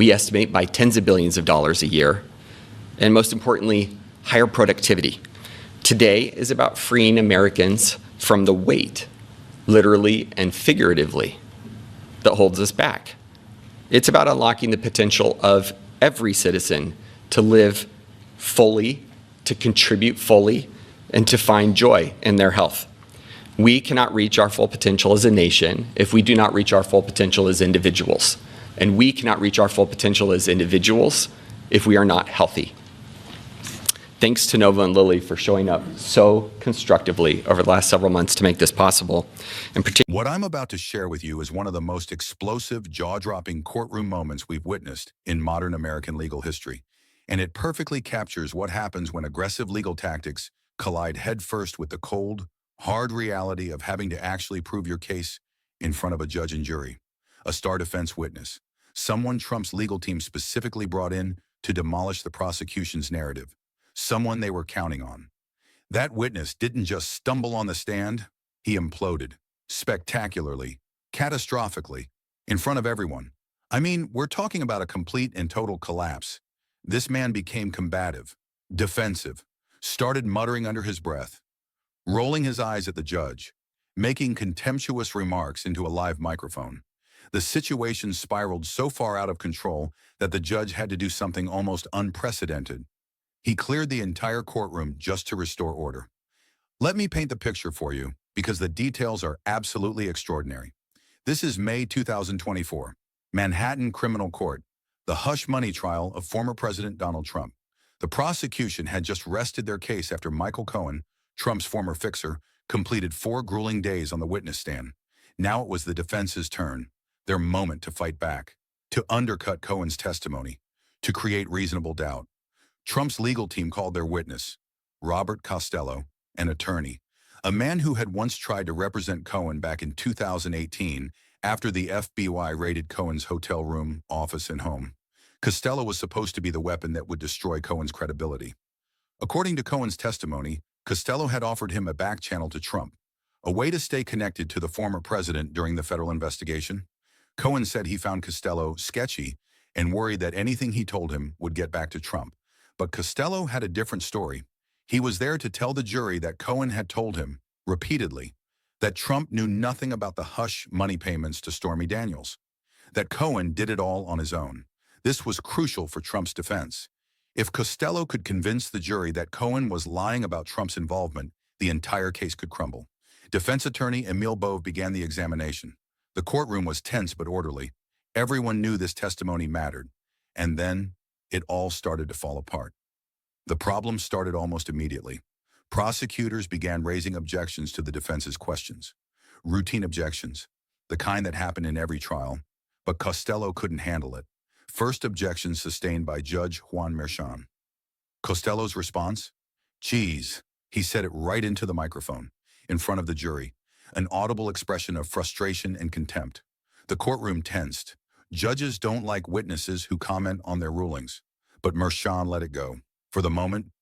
we estimate by tens of billions of dollars a year, and most importantly, higher productivity. Today is about freeing Americans from the weight, literally and figuratively, that holds us back. It's about unlocking the potential of every citizen to live fully, to contribute fully, and to find joy in their health. We cannot reach our full potential as a nation if we do not reach our full potential as individuals. And we cannot reach our full potential as individuals if we are not healthy. Thanks to Nova and Lily for showing up so constructively over the last several months to make this possible. What I'm about to share with you is one of the most explosive, jaw-dropping courtroom moments we've witnessed in modern American legal history. And it perfectly captures what happens when aggressive legal tactics collide headfirst with the cold, hard reality of having to actually prove your case in front of a judge and jury, a star defense witness, someone Trump's legal team specifically brought in to demolish the prosecution's narrative, someone they were counting on. That witness didn't just stumble on the stand, he imploded, spectacularly, catastrophically, in front of everyone. I mean, we're talking about a complete and total collapse. This man became combative, defensive, started muttering under his breath, rolling his eyes at the judge, making contemptuous remarks into a live microphone. The situation spiraled so far out of control that the judge had to do something almost unprecedented. He cleared the entire courtroom just to restore order. Let me paint the picture for you, because the details are absolutely extraordinary. This is May 2024, Manhattan Criminal Court, the hush money trial of former President Donald Trump. The prosecution had just rested their case after Michael Cohen, Trump's former fixer, completed 4 grueling days on the witness stand. Now it was the defense's turn, their moment to fight back, to undercut Cohen's testimony, to create reasonable doubt. Trump's legal team called their witness, Robert Costello, an attorney, a man who had once tried to represent Cohen back in 2018 after the FBI raided Cohen's hotel room, office, and home. Costello was supposed to be the weapon that would destroy Cohen's credibility. According to Cohen's testimony, Costello had offered him a back channel to Trump, a way to stay connected to the former president during the federal investigation. Cohen said he found Costello sketchy and worried that anything he told him would get back to Trump. But Costello had a different story. He was there to tell the jury that Cohen had told him, repeatedly, that Trump knew nothing about the hush money payments to Stormy Daniels, that Cohen did it all on his own. This was crucial for Trump's defense. If Costello could convince the jury that Cohen was lying about Trump's involvement, the entire case could crumble. Defense attorney Emil Bove began the examination. The courtroom was tense but orderly. Everyone knew this testimony mattered. And then it all started to fall apart. The problem started almost immediately. Prosecutors began raising objections to the defense's questions. Routine objections, the kind that happen in every trial. But Costello couldn't handle it. First objection sustained by Judge Juan Merchan. Costello's response? Geez, he said it right into the microphone, in front of the jury, an audible expression of frustration and contempt. The courtroom tensed. Judges don't like witnesses who comment on their rulings, but Merchan let it go. For the moment,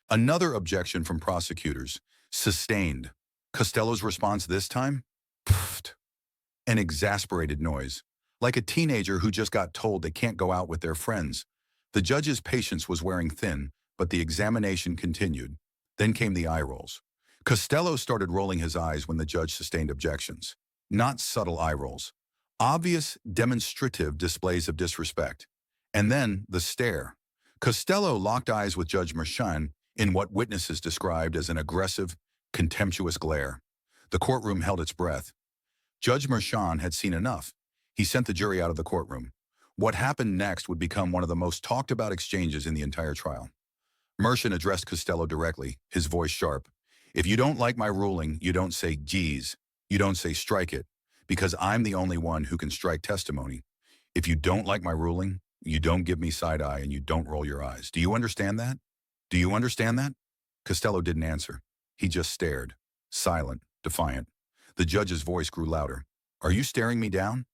another objection from prosecutors, sustained. Costello's response this time? Pfft. An exasperated noise, like a teenager who just got told they can't go out with their friends. The judge's patience was wearing thin, but the examination continued. Then came the eye rolls. Costello started rolling his eyes when the judge sustained objections. Not subtle eye rolls. Obvious, demonstrative displays of disrespect. And then the stare. Costello locked eyes with Judge Merchan in what witnesses described as an aggressive, contemptuous glare. The courtroom held its breath. Judge Merchan had seen enough. He sent the jury out of the courtroom. What happened next would become one of the most talked about exchanges in the entire trial. Merchan addressed Costello directly, his voice sharp. If you don't like my ruling, you don't say, geez. You don't say, strike it, because I'm the only one who can strike testimony. If you don't like my ruling, you don't give me side eye and you don't roll your eyes. Do you understand that? Do you understand that? Costello didn't answer. He just stared, silent, defiant. The judge's voice grew louder. Are you staring me down?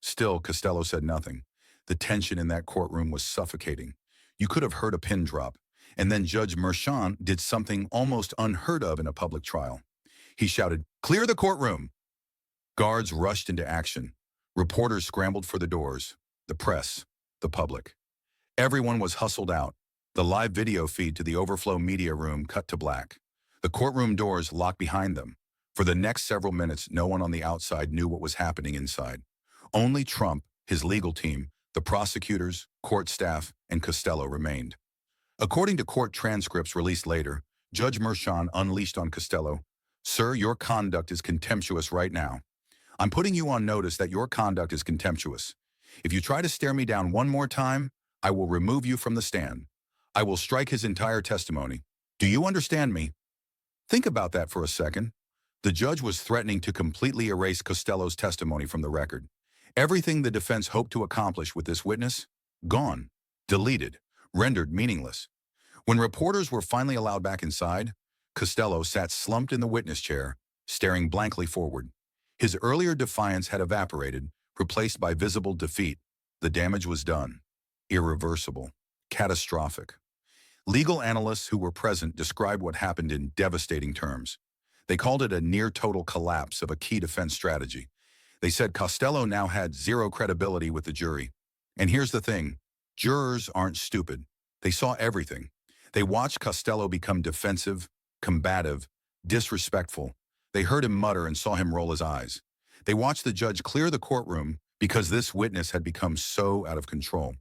Still, Costello said nothing. The tension in that courtroom was suffocating. You could have heard a pin drop. And then Judge Merchan did something almost unheard of in a public trial. He shouted, "Clear the courtroom!" Guards rushed into action. Reporters scrambled for the doors. The press, the public. Everyone was hustled out. The live video feed to the overflow media room cut to black. The courtroom doors locked behind them. For the next several minutes, no one on the outside knew what was happening inside. Only Trump, his legal team, the prosecutors, court staff, and Costello remained. According to court transcripts released later, Judge Merchan unleashed on Costello, "Sir, your conduct is contemptuous right now. I'm putting you on notice that your conduct is contemptuous. If you try to stare me down one more time, I will remove you from the stand. I will strike his entire testimony. Do you understand me?" Think about that for a second. The judge was threatening to completely erase Costello's testimony from the record. Everything the defense hoped to accomplish with this witness, gone, deleted, rendered meaningless. When reporters were finally allowed back inside, Costello sat slumped in the witness chair, staring blankly forward. His earlier defiance had evaporated, replaced by visible defeat. The damage was done. Irreversible. Catastrophic. Legal analysts who were present described what happened in devastating terms. They called it a near-total collapse of a key defense strategy. They said Costello now had zero credibility with the jury. And here's the thing. Jurors aren't stupid. They saw everything. They watched Costello become defensive, combative, disrespectful. They heard him mutter and saw him roll his eyes. They watched the judge clear the courtroom because this witness had become so out of control.